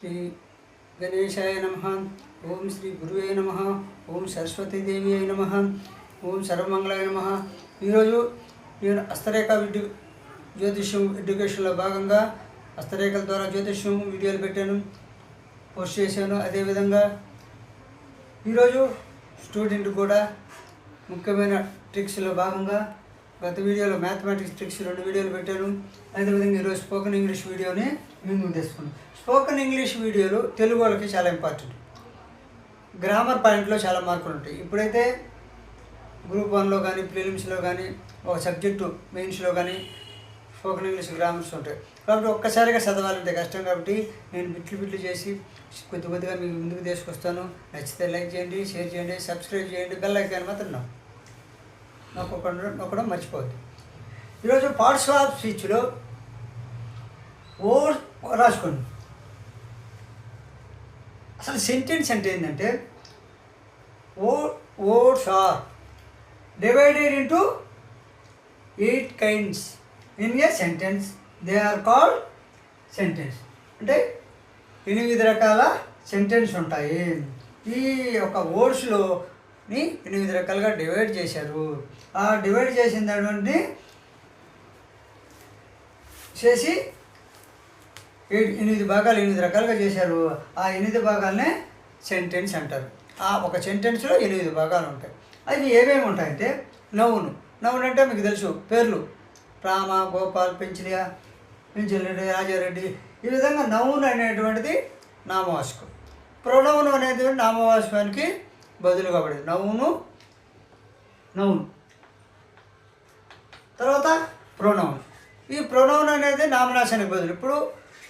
శ్రీ గణేశాయ నమ. ఓం శ్రీ గురువే నమ. ఓం సరస్వతీదేవి అయి నమ. ఓం సర్వమంగళాయ నమ. ఈరోజు నేను హస్తరేఖ జ్యోతిష్యం ఎడ్యుకేషన్లో భాగంగా హస్తరేఖల ద్వారా జ్యోతిష్యం వీడియోలు పెట్టాను, పోస్ట్ చేశాను. అదేవిధంగా ఈరోజు స్టూడెంట్ కూడా ముఖ్యమైన ట్రిక్స్లో భాగంగా గత వీడియోలో మ్యాథమెటిక్స్ ట్రిక్స్ 2 వీడియోలు పెట్టాను. అదేవిధంగా ఈరోజు స్పోకెన్ ఇంగ్లీష్ వీడియోని ముందుకు తెచ్చుకున్నాను. స్పోకెన్ ఇంగ్లీష్ వీడియోలు తెలుగు వాళ్ళకి చాలా ఇంపార్టెంట్. గ్రామర్ పాయింట్లో చాలా మార్కులు ఉంటాయి. ఇప్పుడైతే గ్రూప్ 1లో కానీ ప్రిలిమ్స్లో కానీ ఒక సబ్జెక్టు మెయిన్స్లో కానీ స్పోకెన్ ఇంగ్లీష్ గ్రామర్స్ ఉంటాయి. కాబట్టి ఒక్కసారిగా చదవాలంటే కష్టం. కాబట్టి నేను బిట్లు చేసి కొద్దిగా మీకు ముందుకు తీసుకొస్తాను. నచ్చితే లైక్ చేయండి, షేర్ చేయండి, సబ్స్క్రైబ్ చేయండి, బెల్ ఐకాన్ మాత్రం నొక్కడం మర్చిపోవద్దు. ఈరోజు పార్ట్స్ ఆఫ్ స్పీచ్లో రాసుకోండి. అసలు సెంటెన్స్ అంటే ఏంటంటే words are divided into 8 kinds in a sentence. They are called sentence. అంటే 8 రకాల సెంటెన్స్ ఉంటాయి. ఈ యొక్క వర్డ్స్లోని 8 రకాలుగా డివైడ్ చేశారు. ఆ డివైడ్ చేసినటువంటి చేసి 8 భాగాలు 8 రకాలుగా చేశారు. ఆ 8 భాగాలనే సెంటెన్స్ అంటారు. ఆ ఒక సెంటెన్స్లో 8 భాగాలు ఉంటాయి. అవి ఏమేమి ఉంటాయంటే నౌన్ అంటే మీకు తెలుసు, పేర్లు రామ, గోపాల్, పెంచిరెడ్డి, రాజారెడ్డి. ఈ విధంగా నౌన్ అనేటువంటిది నామవాచకం. ప్రొనౌన్ అనేది నామవాచకానికి బదులుగా పడేది. నౌన్ తర్వాత ప్రొనౌన్. ఈ ప్రొనౌన్ అనేది నామనాశానికి బదులు. ఇప్పుడు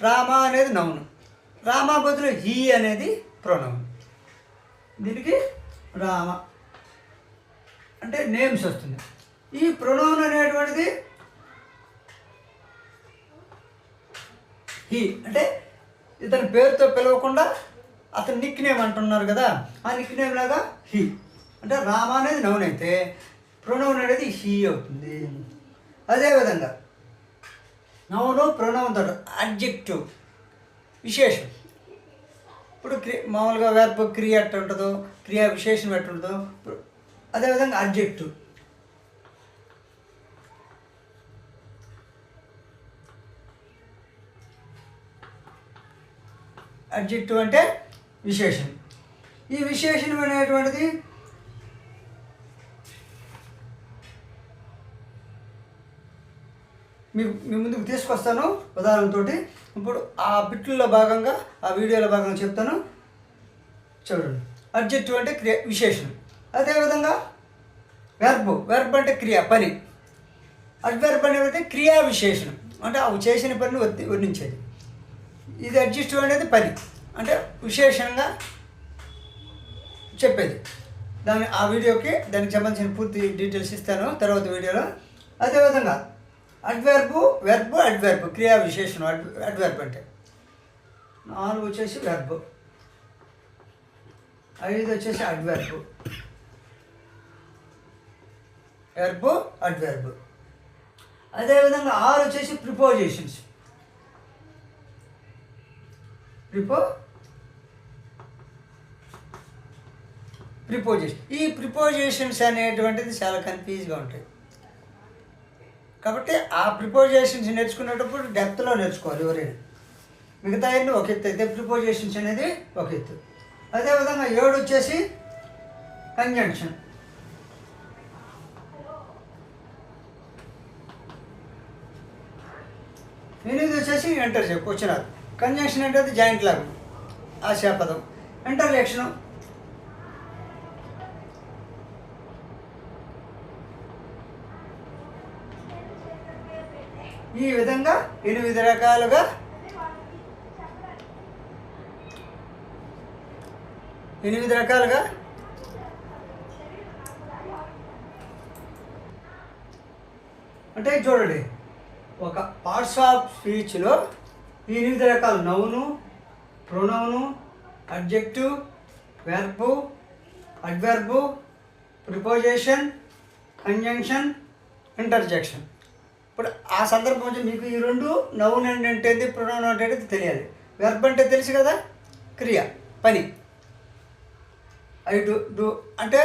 రామ అనేది నౌన్, రామ బదులు హీ అనేది ప్రొనౌన్. దీనికి రామ అంటే నేమ్స్ వస్తుంది. ఈ ప్రొనౌన్ అనేటువంటిది హీ అంటే ఇతని పేరుతో పిలవకుండా అతను నిక్ నేమ్ అంటున్నారు కదా, ఆ నిక్ నేమ్ లాగా హీ అంటే రామ అనేది నౌన్ అయితే ప్రొనౌన్ అనేది హీ అవుతుంది. అదేవిధంగా నౌను ప్రొనౌన్ తోటి అడ్జెక్టివ్ విశేషం. ఇప్పుడు మామూలుగా వెర్బ్ క్రియ ఎట్ట ఉంటుందో, క్రియా విశేషం ఎట్ట ఉంటుందో, అదేవిధంగా అడ్జెక్టివ్. అడ్జెక్టివ్ అంటే విశేషం. ఈ విశేషణం అనేటువంటిది మీ ముందుకు తీసుకొస్తాను ఉదాహరణతో. ఇప్పుడు ఆ బిట్లలో భాగంగా, ఆ వీడియోలో భాగంగా చెప్తాను, చూడండి. అడ్జెక్టివ్ అంటే క్రియ విశేషణం. అదేవిధంగా వెర్బ్ అంటే క్రియ పని. అడ్వర్బ్ అనేది క్రియా విశేషణం అంటే అవి చేసిన పనిని వర్ణించేది. ఇది అడ్జెక్టివ్ అనేది పని అంటే విశేషంగా చెప్పేది. ఆ వీడియోకి దానికి సంబంధించిన పూర్తి డీటెయిల్స్ ఇస్తాను తర్వాత వీడియోలో. అదేవిధంగా వెర్బ్ క్రియా విశేషణం. అడ్వర్బ్ అంటే 4 వచ్చేసి వెర్బ్, 5 వచ్చేసి అడ్వర్బ్. అదేవిధంగా 6 వచ్చేసి ప్రిపోజిషన్స్. ఈ ప్రిపోజిషన్స్ అనేటువంటిది చాలా కన్ఫ్యూజ్గా ఉంటాయి. కాబట్టి ఆ ప్రిపోజిషన్స్ నేర్చుకునేటప్పుడు డెప్త్లో నేర్చుకోవాలి ఎవరైనా. మిగతా అన్నీ ఒక ఎత్తు అయితే ప్రిపోజిషన్స్ అనేది ఒక ఎత్తు. అదేవిధంగా 7 వచ్చేసి కంజంక్షన్. 8 వచ్చేసి ఇంటర్జెక్ట్ వచ్చినారు. కంజంక్షన్ అంటే జాయింట్ లాగా ఆశాపదం. ఇంటర్జెక్షను ఈ విధంగా 8 రకాలుగా అంటే చూడండి, ఒక పార్ట్స్ ఆఫ్ స్పీచ్లో 8 రకాల noun, pronoun, adjective, verb, adverb, preposition, conjunction, interjection. ఇప్పుడు ఆ సందర్భం మీకు ఈ 2 నౌన్ అంటే ప్రొనౌన్ అంటే తెలియాలి. వెర్బ్ అంటే తెలుసు కదా, క్రియ, పని. ఐ డూ అంటే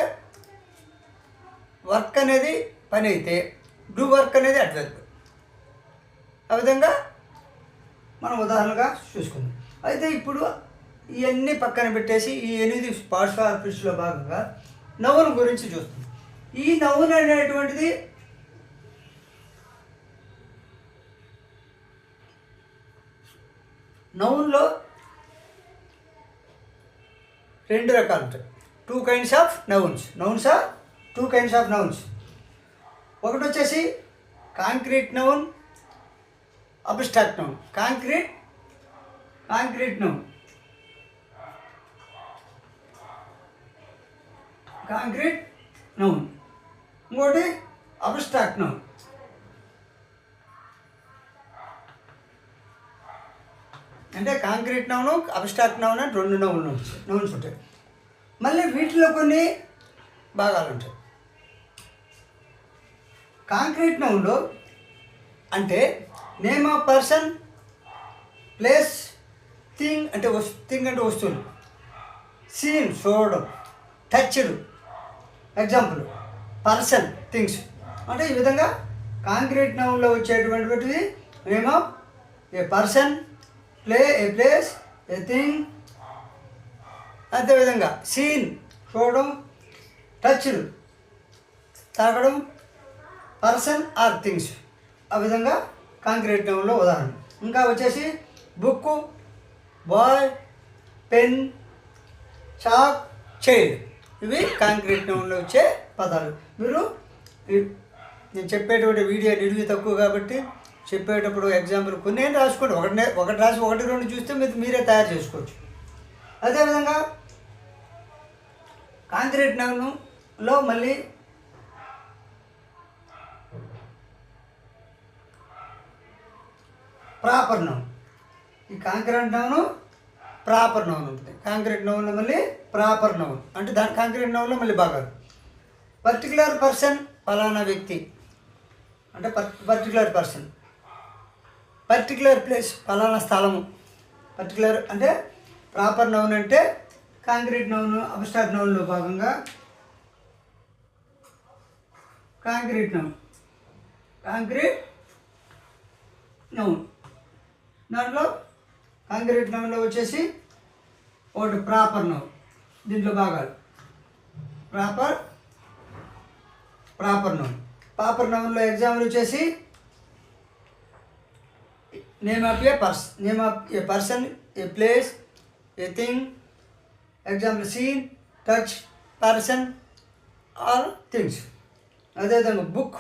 వర్క్ అనేది పని అయితే డూ వర్క్ అనేది అడ్వర్బ్. ఆ విధంగా మనం ఉదాహరణగా చూసుకుందాం. అయితే ఇప్పుడు ఇవన్నీ పక్కన పెట్టేసి ఈ 8 పార్ట్స్ ఆఫ్ స్పీచ్లో భాగంగా నౌన్ గురించి చూస్తాం. ఈ నౌన్ అనేటువంటిది నౌన్లో 2 రకాలు ఉంటాయి. 2 kinds of nouns. Nouns are 2 kinds of nouns. ఒకటి వచ్చేసి concrete noun, abstract noun. Concrete noun, ఇంకోటి అబ్స్ట్రాక్ట్ నౌన్. అంటే కాంక్రీట్ నౌను, అబ్స్ట్రాక్ట్ నౌన్ అని 2 నౌన్స్ ఉంటాయి. మళ్ళీ వీటిలో కొన్ని భాగాలు ఉంటాయి. కాంక్రీట్ నౌన్లో అంటే name of person, place, thing అంటే వస్తువులు, సీన్ చూడడం, టచ్డ్ ఎగ్జాంపుల్, పర్సన్, థింగ్స్. అంటే ఈ విధంగా కాంక్రీట్ నౌన్లో వచ్చేటువంటివి name of a person, a place, a thing. అదేవిధంగా సీన్ చూడడం, టచ్డ్ తాగడం, పర్సన్ ఆర్ థింగ్స్. ఆ విధంగా కాంక్రీట్ నౌన్లో ఉదాహరణ. ఇంకా వచ్చేసి book, boy, pen, chalk, child. ఇవి కాంక్రీట్ నౌన్లో వచ్చే పదాలు. మీరు నేను చెప్పేటువంటి వీడియో నిడివి తక్కువ కాబట్టి చెప్పేటప్పుడు ఎగ్జాంపుల్ కొన్ని రాసుకోండి. ఒకటి రాసి 1-2 చూస్తే మీరే తయారు చేసుకోవచ్చు. అదేవిధంగా కాంక్రీట్ నౌన్లో మళ్ళీ ప్రాపర్ నౌన్. ఈ కాంక్రీట్ నౌను ప్రాపర్ నౌన్ ఉంటుంది. కాంక్రీట్ నౌన్లో మళ్ళీ ప్రాపర్ నౌన్ అంటే కాంక్రీట్ నౌన్లో మళ్ళీ భాగాలు. పర్టికులర్ పర్సన్ ఫలానా వ్యక్తి అంటే పర్టికులర్ పర్సన్. పర్టికులర్ ప్లేస్ ఫలానా స్థలము. పర్టికులర్ అంటే ప్రాపర్ నౌన్ అంటే కాంక్రీట్ నౌన్, అబ్స్ట్రాక్ట్ నౌన్లో భాగంగా కాంక్రీట్ నౌన్. దాంట్లో కాంక్రీట్ నౌన్లో వచ్చేసి ఒకటి ప్రాపర్ నౌన్. దీంట్లో భాగాలు ప్రాపర్ నౌన్. ప్రాపర్ నౌన్లో ఎగ్జాంపుల్ వచ్చేసి name of a person, a place, a thing. Example seen, touch, person or things. అదేవిధంగా book,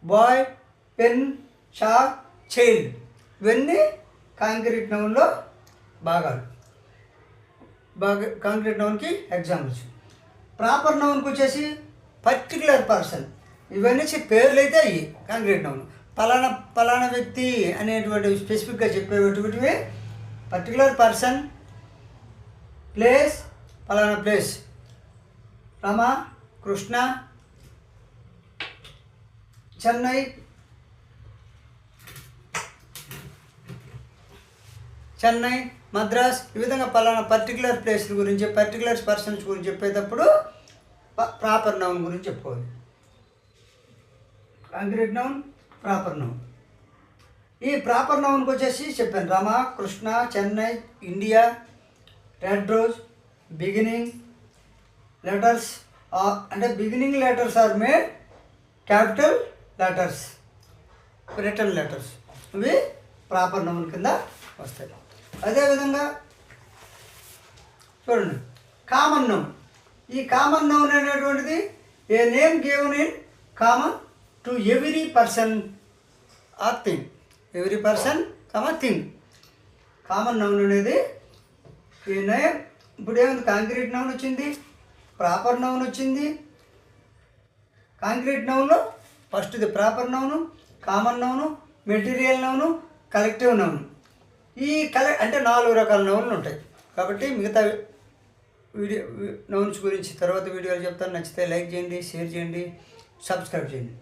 boy, pen, chalk, child. ఇవన్నీ కాంక్రీట్ నౌన్లో భాగాలు. కాంక్రీట్ నౌన్కి ఎగ్జాంపుల్స్. ప్రాపర్ నౌన్కి వచ్చేసి పర్టికులర్ పర్సన్. ఇవన్నీ పేర్లు అయితే అయ్యి కాంక్రీట్ నౌన్. పలానా వ్యక్తి అనేటువంటి స్పెసిఫిక్గా చెప్పేటువంటివి పర్టికులర్ పర్సన్, ప్లేస్, పలానా ప్లేస్, రమ, కృష్ణ, చెన్నై, మద్రాస్. ఈ విధంగా పలానా పర్టికులర్ ప్లేస్ గురించి, పర్టికులర్ పర్సన్స్ గురించి చెప్పేటప్పుడు ప్రాపర్ నౌన్ గురించి చెప్పుకోవాలి. Concrete noun, proper noun. ఈ ప్రాపర్ నౌన్కి వచ్చేసి చెప్పాను Rama, Krishna, Chennai, India, red rose. Beginning letters అంటే beginning letters are made capital letters, return letters. ఇవి ప్రాపర్ నౌన్ కింద వస్తాయి. అదేవిధంగా చూడండి కామన్ నౌన్. ఈ కామన్ నౌన్ అనేటువంటిది a name given in common to every person are thing. Every person thing. Common noun అనేది ఈ నేమ్. ఇప్పుడు ఏముంది, కాంక్రీట్ నౌన్ వచ్చింది, ప్రాపర్ నౌన్ వచ్చింది. కాంక్రీట్ నౌన్లో ఫస్ట్ది proper noun, common noun, material noun, collective noun. ఈ అంటే 4 రకాల నౌన్లు ఉంటాయి. కాబట్టి మిగతా నౌన్స్ గురించి తర్వాత వీడియోలు చెప్తాను. నచ్చితే లైక్ చేయండి, షేర్ చేయండి, సబ్స్క్రైబ్ చేయండి.